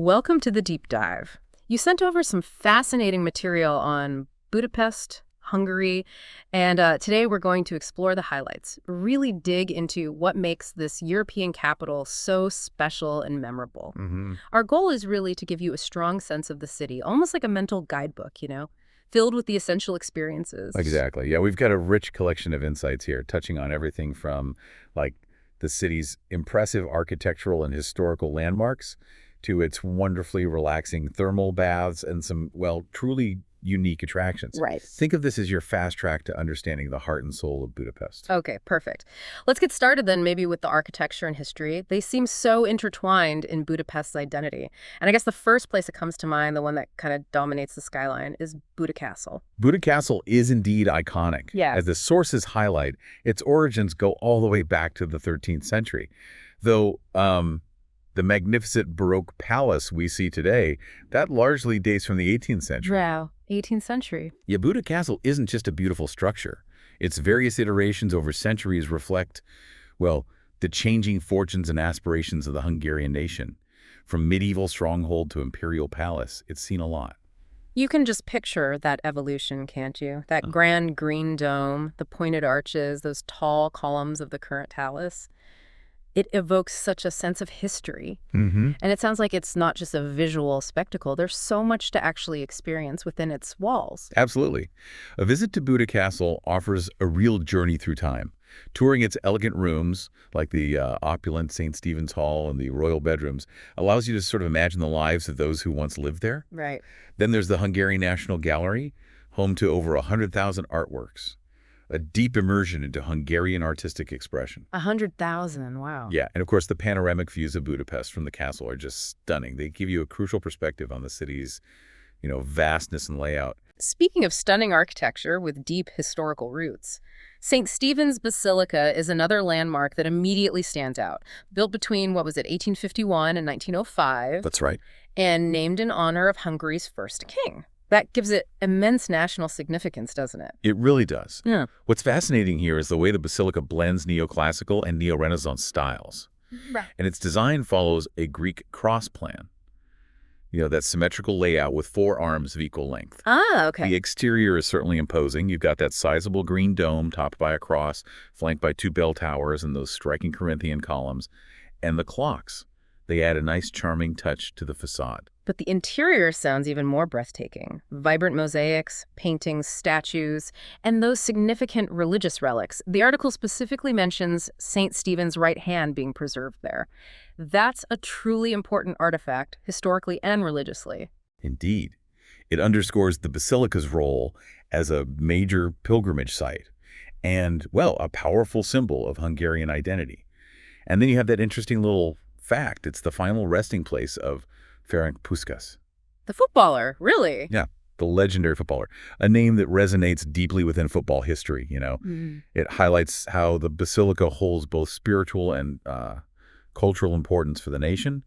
Welcome to the deep dive. You sent over some fascinating material on Budapest, Hungary, and today we're going to explore the highlights, really dig into what makes this European capital so special and memorable. Our goal is really to give you a strong sense of the city, almost like a mental guidebook, filled with the essential experiences. Exactly. Yeah, we've got a rich collection of insights here, touching on everything from, like, the city's impressive architectural and historical landmarks to its wonderfully relaxing thermal baths and some, well, truly unique attractions. Right. Think of this as your fast track to understanding the heart and soul of Budapest. Okay, perfect. Let's get started then maybe with the architecture and history. They seem so intertwined in Budapest's identity. And I guess the first place that comes to mind, the one that kind of dominates the skyline, is Buda Castle. Buda Castle is indeed iconic. Yeah. As the sources highlight, its origins go all the way back to the 13th century. Though the magnificent Baroque palace we see today, that largely dates from the 18th century. Wow, 18th century. Yeah, Buda Castle isn't just a beautiful structure. Its various iterations over centuries reflect, well, the changing fortunes and aspirations of the Hungarian nation. From medieval stronghold to imperial palace, it's seen a lot. You can just picture that evolution, can't you? That grand green dome, the pointed arches, those tall columns of the current talus. It evokes such a sense of history. And it sounds like it's not just a visual spectacle. There's so much to actually experience within its walls. Absolutely. A visit to Buda Castle offers a real journey through time. Touring its elegant rooms, like the opulent St. Stephen's Hall and the royal bedrooms, allows you to sort of imagine the lives of those who once lived there. Right. Then there's the Hungarian National Gallery, home to over 100,000 artworks. A deep immersion into Hungarian artistic expression. 100,000, wow. Yeah, and of course the panoramic views of Budapest from the castle are just stunning. They give you a crucial perspective on the city's, vastness and layout. Speaking of stunning architecture with deep historical roots, St. Stephen's Basilica is another landmark that immediately stands out. Built between, 1851 and 1905. That's right. And named in honor of Hungary's first king. That gives it immense national significance, doesn't it? It really does. Yeah. What's fascinating here is the way the basilica blends neoclassical and neo-Renaissance styles. Right. And its design follows a Greek cross plan. That symmetrical layout with 4 arms of equal length. Ah, okay. The exterior is certainly imposing. You've got that sizable green dome topped by a cross, flanked by 2 bell towers and those striking Corinthian columns. And the clocks. They add a nice, charming touch to the facade. But the interior sounds even more breathtaking. Vibrant mosaics, paintings, statues, and those significant religious relics. The article specifically mentions St. Stephen's right hand being preserved there. That's a truly important artifact, historically and religiously. Indeed. It underscores the basilica's role as a major pilgrimage site and, well, a powerful symbol of Hungarian identity. And then you have that interesting little fact. It's the final resting place of Ferenc Puskás. The footballer, really? Yeah, the legendary footballer. A name that resonates deeply within football history, It highlights how the basilica holds both spiritual and cultural importance for the nation.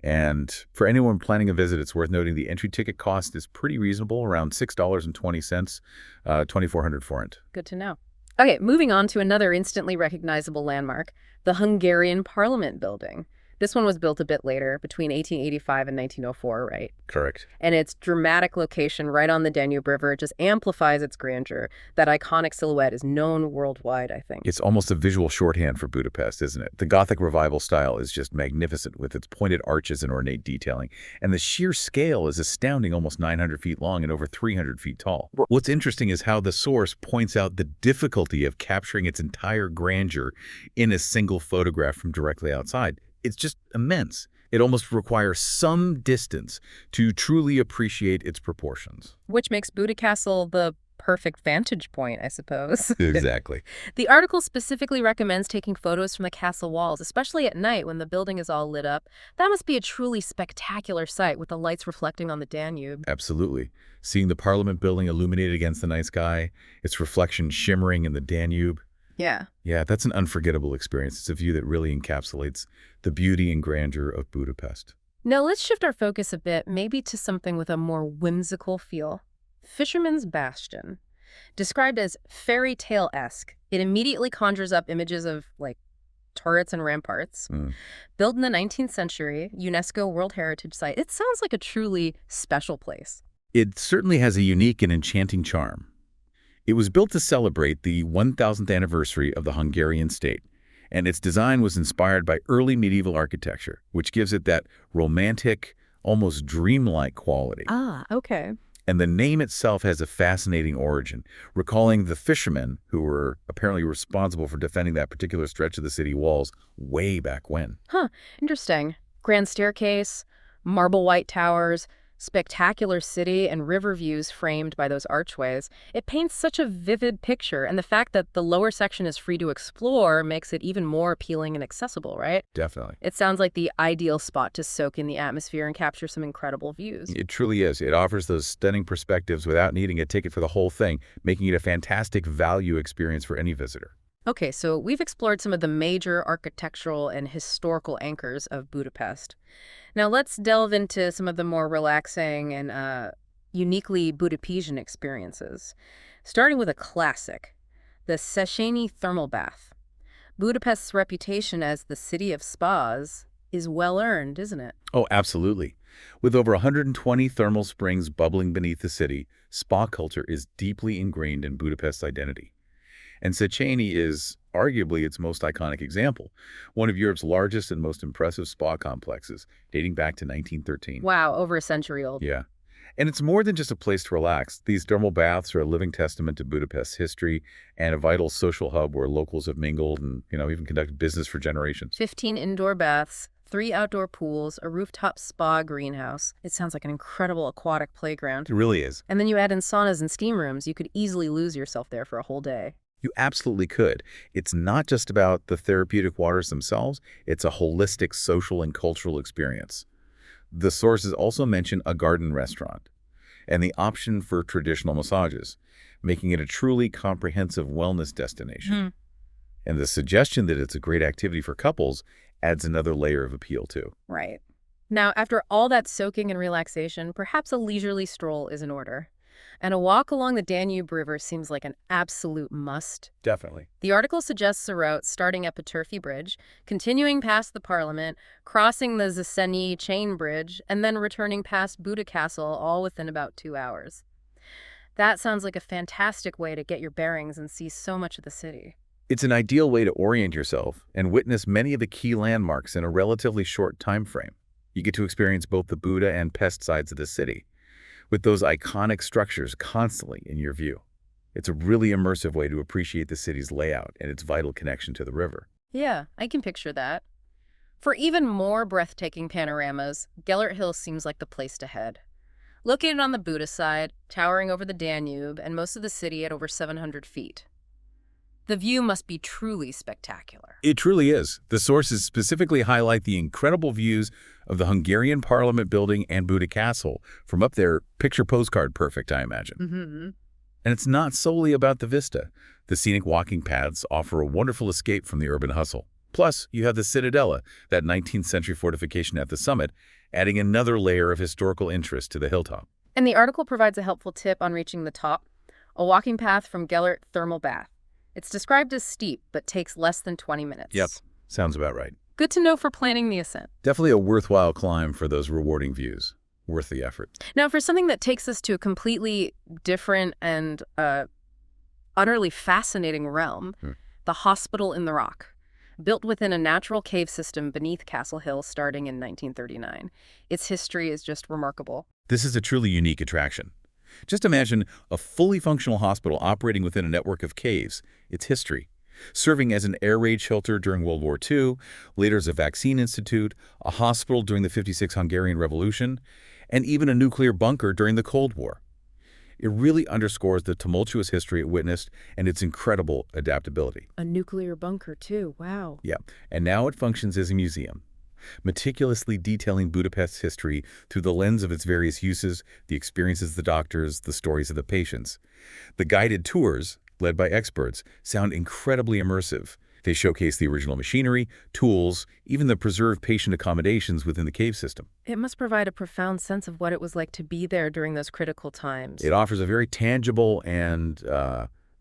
And for anyone planning a visit, it's worth noting the entry ticket cost is pretty reasonable, around $6.20, 2,400 forint. Good to know. Okay, moving on to another instantly recognizable landmark, the Hungarian Parliament building. This one was built a bit later, between 1885 and 1904, right? Correct. And its dramatic location right on the Danube River just amplifies its grandeur. That iconic silhouette is known worldwide, I think. It's almost a visual shorthand for Budapest, isn't it? The Gothic Revival style is just magnificent with its pointed arches and ornate detailing. And the sheer scale is astounding, almost 900 feet long and over 300 feet tall. What's interesting is how the source points out the difficulty of capturing its entire grandeur in a single photograph from directly outside. It's just immense. It almost requires some distance to truly appreciate its proportions. Which makes Buda Castle the perfect vantage point, I suppose. Exactly. The article specifically recommends taking photos from the castle walls, especially at night when the building is all lit up. That must be a truly spectacular sight with the lights reflecting on the Danube. Absolutely. Seeing the Parliament building illuminated against the night sky, its reflection shimmering in the Danube. Yeah. Yeah, that's an unforgettable experience. It's a view that really encapsulates the beauty and grandeur of Budapest. Now let's shift our focus a bit, maybe to something with a more whimsical feel. Fisherman's Bastion. Described as fairy tale-esque, it immediately conjures up images of, turrets and ramparts. Built in the 19th century, UNESCO World Heritage Site. It sounds like a truly special place. It certainly has a unique and enchanting charm. It was built to celebrate the 1000th anniversary of the Hungarian state, and its design was inspired by early medieval architecture, which gives it that romantic, almost dreamlike quality. Ah, okay. And the name itself has a fascinating origin, recalling the fishermen who were apparently responsible for defending that particular stretch of the city walls way back when. Huh, interesting. Grand staircase, marble white towers, spectacular city and river views framed by those archways. It paints such a vivid picture, and the fact that the lower section is free to explore makes it even more appealing and accessible, right? Definitely. It sounds like the ideal spot to soak in the atmosphere and capture some incredible views. It truly is. It offers those stunning perspectives without needing a ticket for the whole thing, making it a fantastic value experience for any visitor. Okay, so we've explored some of the major architectural and historical anchors of Budapest. Now let's delve into some of the more relaxing and uniquely Budapestian experiences. Starting with a classic, the Széchenyi thermal bath. Budapest's reputation as the city of spas is well-earned, isn't it? Oh, absolutely. With over 120 thermal springs bubbling beneath the city, spa culture is deeply ingrained in Budapest's identity. And Széchenyi is arguably its most iconic example, one of Europe's largest and most impressive spa complexes, dating back to 1913. Wow, over a century old. Yeah. And it's more than just a place to relax. These thermal baths are a living testament to Budapest's history and a vital social hub where locals have mingled and, even conducted business for generations. 15 indoor baths, 3 outdoor pools, a rooftop spa greenhouse. It sounds like an incredible aquatic playground. It really is. And then you add in saunas and steam rooms. You could easily lose yourself there for a whole day. You absolutely could. It's not just about the therapeutic waters themselves, it's a holistic social and cultural experience. The sources also mention a garden restaurant and the option for traditional massages, making it a truly comprehensive wellness destination. And the suggestion that it's a great activity for couples adds another layer of appeal too. Right. Now, after all that soaking and relaxation, perhaps a leisurely stroll is in order. And a walk along the Danube River seems like an absolute must. Definitely. The article suggests a route starting at Peterfi Bridge, continuing past the Parliament, crossing the Széchenyi Chain Bridge, and then returning past Buda Castle, all within about 2 hours. That sounds like a fantastic way to get your bearings and see so much of the city. It's an ideal way to orient yourself and witness many of the key landmarks in a relatively short time frame. You get to experience both the Buda and Pest sides of the city, with those iconic structures constantly in your view. It's a really immersive way to appreciate the city's layout and its vital connection to the river. Yeah, I can picture that. For even more breathtaking panoramas, Gellert Hill seems like the place to head. Located on the Buda side, towering over the Danube, and most of the city at over 700 feet. The view must be truly spectacular. It truly is. The sources specifically highlight the incredible views of the Hungarian Parliament building and Buda Castle. From up there, picture postcard perfect, I imagine. And it's not solely about the vista. The scenic walking paths offer a wonderful escape from the urban hustle. Plus, you have the Citadella, that 19th century fortification at the summit, adding another layer of historical interest to the hilltop. And the article provides a helpful tip on reaching the top, a walking path from Gellert Thermal Bath. It's described as steep, but takes less than 20 minutes. Yep, sounds about right. Good to know for planning the ascent. Definitely a worthwhile climb for those rewarding views. Worth the effort. Now, for something that takes us to a completely different and utterly fascinating realm, the Hospital in the Rock. Built within a natural cave system beneath Castle Hill starting in 1939. Its history is just remarkable. This is a truly unique attraction. Just imagine a fully functional hospital operating within a network of caves. Its history. Serving as an air raid shelter during World War II, later as a vaccine institute, a hospital during the '56 Hungarian Revolution, and even a nuclear bunker during the Cold War. It really underscores the tumultuous history it witnessed and its incredible adaptability. A nuclear bunker, too. Wow. Yeah, and now it functions as a museum, meticulously detailing Budapest's history through the lens of its various uses, the experiences of the doctors, the stories of the patients. The guided tours, led by experts, sound incredibly immersive. They showcase the original machinery, tools, even the preserved patient accommodations within the cave system. It must provide a profound sense of what it was like to be there during those critical times. It offers a very tangible and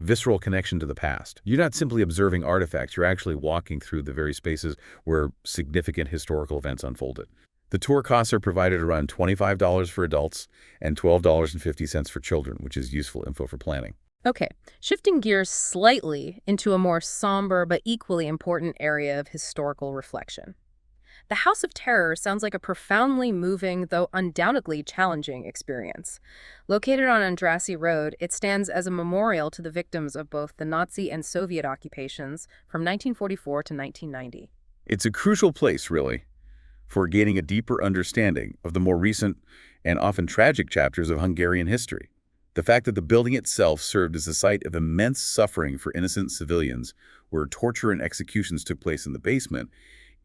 visceral connection to the past. You're not simply observing artifacts, you're actually walking through the very spaces where significant historical events unfolded. The tour costs are provided around $25 for adults and $12.50 for children, which is useful info for planning. Okay, shifting gears slightly into a more somber but equally important area of historical reflection. The House of Terror sounds like a profoundly moving, though undoubtedly challenging experience. Located on Andrassy Road, it stands as a memorial to the victims of both the Nazi and Soviet occupations from 1944 to 1990. It's a crucial place, really, for gaining a deeper understanding of the more recent and often tragic chapters of Hungarian history. The fact that the building itself served as a site of immense suffering for innocent civilians, where torture and executions took place in the basement,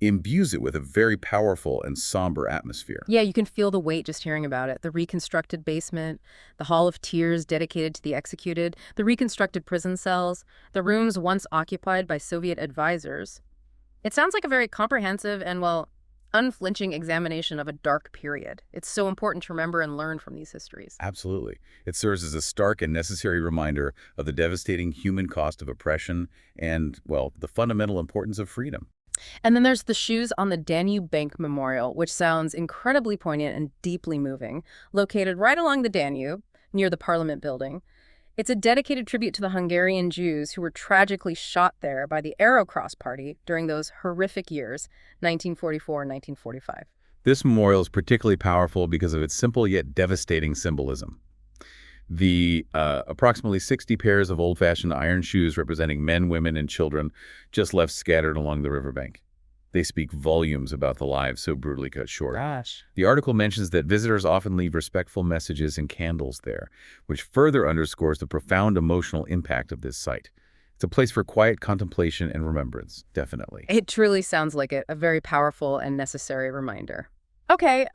imbues it with a very powerful and somber atmosphere. Yeah, you can feel the weight just hearing about it. The reconstructed basement, the Hall of Tears dedicated to the executed, the reconstructed prison cells, the rooms once occupied by Soviet advisors. It sounds like a very comprehensive and, well, unflinching examination of a dark period. It's so important to remember and learn from these histories. Absolutely. It serves as a stark and necessary reminder of the devastating human cost of oppression and, well, the fundamental importance of freedom. And then there's the Shoes on the Danube Bank Memorial, which sounds incredibly poignant and deeply moving, located right along the Danube, near the Parliament building. It's a dedicated tribute to the Hungarian Jews who were tragically shot there by the Arrow Cross Party during those horrific years, 1944 and 1945. This memorial is particularly powerful because of its simple yet devastating symbolism. The approximately 60 pairs of old-fashioned iron shoes representing men, women, and children just left scattered along the riverbank. They speak volumes about the lives so brutally cut short. Gosh. The article mentions that visitors often leave respectful messages and candles there, which further underscores the profound emotional impact of this site. It's a place for quiet contemplation and remembrance, definitely. It truly sounds like it, a very powerful and necessary reminder. Okay,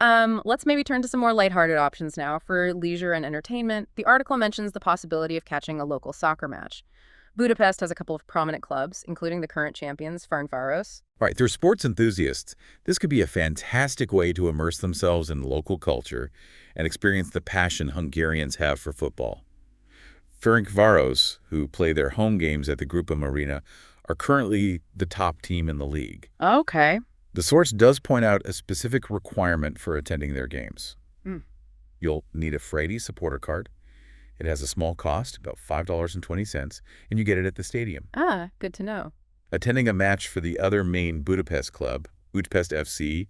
let's maybe turn to some more lighthearted options now for leisure and entertainment. The article mentions the possibility of catching a local soccer match. Budapest has a couple of prominent clubs, including the current champions, Ferencváros. All right, for sports enthusiasts, this could be a fantastic way to immerse themselves in local culture and experience the passion Hungarians have for football. Ferencváros, who play their home games at the Grupa Arena, are currently the top team in the league. Okay. The source does point out a specific requirement for attending their games. You'll need a Frady supporter card. It has a small cost, about $5.20, and you get it at the stadium. Ah, good to know. Attending a match for the other main Budapest club, Budapest FC,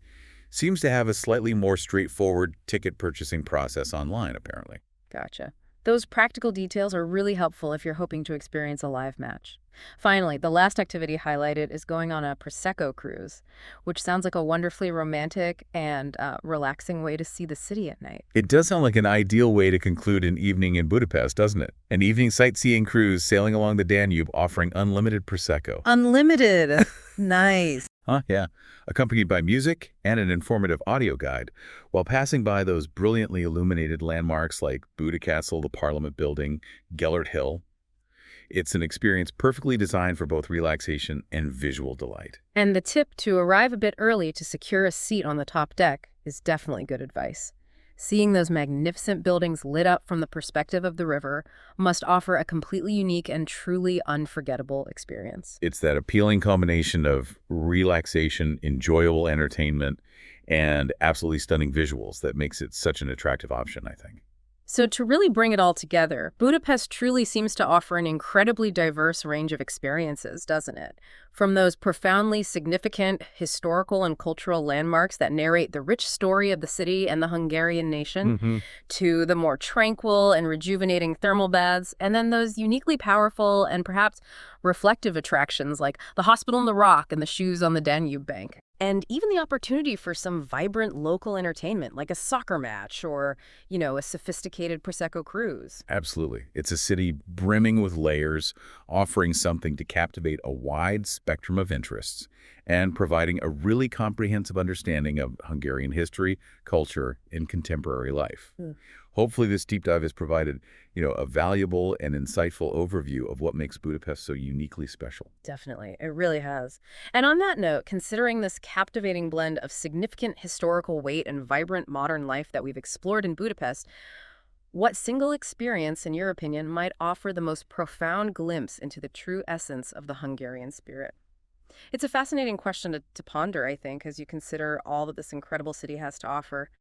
seems to have a slightly more straightforward ticket purchasing process online, apparently. Gotcha. Those practical details are really helpful if you're hoping to experience a live match. Finally, the last activity highlighted is going on a Prosecco cruise, which sounds like a wonderfully romantic and relaxing way to see the city at night. It does sound like an ideal way to conclude an evening in Budapest, doesn't it? An evening sightseeing cruise sailing along the Danube offering unlimited Prosecco. Unlimited. Nice. Yeah. Accompanied by music and an informative audio guide, while passing by those brilliantly illuminated landmarks like Buda Castle, the Parliament Building, Gellert Hill. It's an experience perfectly designed for both relaxation and visual delight. And the tip to arrive a bit early to secure a seat on the top deck is definitely good advice. Seeing those magnificent buildings lit up from the perspective of the river must offer a completely unique and truly unforgettable experience. It's that appealing combination of relaxation, enjoyable entertainment, and absolutely stunning visuals that makes it such an attractive option, I think. So to really bring it all together, Budapest truly seems to offer an incredibly diverse range of experiences, doesn't it? From those profoundly significant historical and cultural landmarks that narrate the rich story of the city and the Hungarian nation, to the more tranquil and rejuvenating thermal baths, and then those uniquely powerful and perhaps reflective attractions like the Hospital in the Rock and the Shoes on the Danube Bank. And even the opportunity for some vibrant local entertainment, like a soccer match or, a sophisticated Prosecco cruise. Absolutely. It's a city brimming with layers, offering something to captivate a wide spectrum of interests and providing a really comprehensive understanding of Hungarian history, culture, and contemporary life. Hopefully this deep dive has provided, a valuable and insightful overview of what makes Budapest so uniquely special. Definitely. It really has. And on that note, considering this captivating blend of significant historical weight and vibrant modern life that we've explored in Budapest, What single experience, in your opinion, might offer the most profound glimpse into the true essence of the Hungarian spirit? It's a fascinating question to ponder, I think, as you consider all that this incredible city has to offer.